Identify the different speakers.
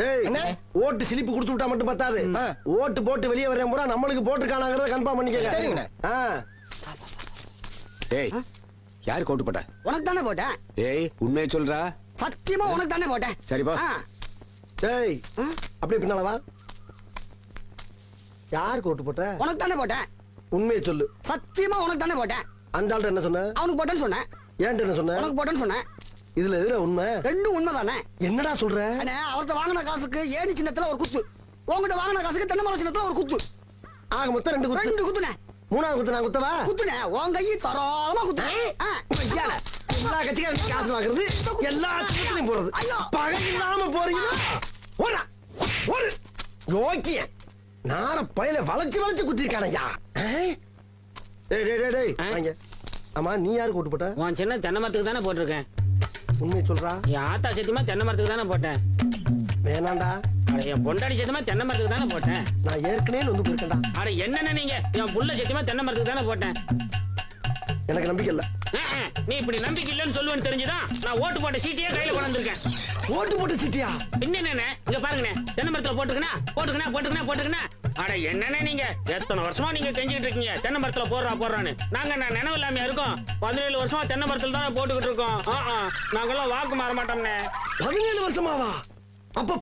Speaker 1: ஏய் ஓட்டு ஸ்லிப் கொடுத்து விட்டா மட்டும் பத்தாது. ஓட்டு போட்டு வெளியே வரேன் பூரா நம்மளுக்கு போட்டுருக்கானாங்கிறத கன்ஃபார்ம் பண்ணிக்கங்க.
Speaker 2: சரிங்கண்ணே.
Speaker 3: ஏய் யாருக்கு ஓட்டு போட்ட?
Speaker 2: உனக்கு தானே போட்டேன்.
Speaker 3: ஏய் உண்மையை சொல்றா?
Speaker 2: சத்தியமா உனக்கு தானே போட்டேன்.
Speaker 3: சரிப்பா.
Speaker 1: ஏய் அப்படியே பின்னால வா. யாருக்கு ஓட்டு போட்ட?
Speaker 2: உனக்கு தானே போட்டேன்.
Speaker 1: உண்மையை சொல்லு.
Speaker 2: சத்தியமா உனக்கு தானே போட்டேன்.
Speaker 1: அந்த ஆள்கிட்ட என்ன சொன்ன?
Speaker 2: அவனுக்கு போட்டேன்னு சொன்னேன்.
Speaker 1: ஏன்ட்ட என்ன சொன்ன?
Speaker 2: உனக்கு போட்டேன்னு சொன்னேன்.
Speaker 1: இதுல எதுல உண்மை?
Speaker 2: ரெண்டும் உண்மைதானே.
Speaker 1: என்னடா சொல்ற?
Speaker 2: அண்ணே அவர்கிட்ட வாங்கின காசுக்கு ஏணி சின்னத்துல ஒரு குத்து, உங்ககிட்ட வாங்கின காசுக்கு தென்னை மரம் சின்னத்துல ஒரு குத்து.
Speaker 1: ஆக மொத்தம் 2 குத்து.
Speaker 2: 2 குத்துனே.
Speaker 1: மூணாவது குத்து நான் குத்தவா?
Speaker 2: குத்துனே உன் கையை தரோளமா குத்துனே.
Speaker 1: எல்லா கட்சிக்காரும் காசு வாங்குறது, எல்லா கட்சிகளையும் போறது. பகை இல்லாம போறீங்களா? ஓடா ஒரு யோக்கிய நார பயில வளைச்சு வளைச்சு குத்திருக்கானயா. டேய் டேய் டேய் டேய் வாங்க. ஆமா நீ யாருக்கு ஓட்டு போட்ட?
Speaker 4: உன் சின்ன தென்னை மரத்துக்கு தானே போட்டிருக்கேன்.
Speaker 1: உண்மையை சொல்றா?
Speaker 4: என் ஆத்தா சத்தியமா தென்னை மரத்துக்கு தானே போட்டேன்.
Speaker 1: வேணாண்டா.
Speaker 4: அட என் பொண்டாடி சத்தியமா தென்னை மரத்துக்கு தானே போட்டேன்.
Speaker 1: நான் ஏற்கனவே வந்து போயிருக்கேன்டா.
Speaker 4: அட என்னென்ன நீங்க? என் புள்ள சத்தியமா தென்னை மரத்துக்கு தானே போட்டேன்.
Speaker 1: எனக்கு நம்பிக்கை இல்ல.
Speaker 4: நீ இப்படி நம்பிக்கை இல்லைன்னு சொல்லுவேன்னு தெரிஞ்சுதான் நான் ஓட்டு போட்ட சீட்டையே கையில கொண்டு வந்திருக்கேன்.
Speaker 1: ஓட்டு போட்ட சீட்டியா?
Speaker 4: என்னென்ன இங்க பாருங்கண்ணே, தென்னை மரத்துல போட்டுக்கணா போட்டுக்கணா போட்டுக்கணா போட்டுக்கணா. அட என்னென்ன நீங்க எத்தனை வருஷமா நீங்க கெஞ்சிட்டு இருக்கீங்க தென்னை மரத்துல போடுறான்னு. நாங்க நினைவு இல்லாம இருக்கோம். 17 வருஷமா தென்னை மரத்துல தானே போட்டுக்கிட்டு இருக்கோம். நாங்கெல்லாம் வாக்கு மாற மாட்டோம்னே.
Speaker 1: 17 வருஷமாவா? அப்ப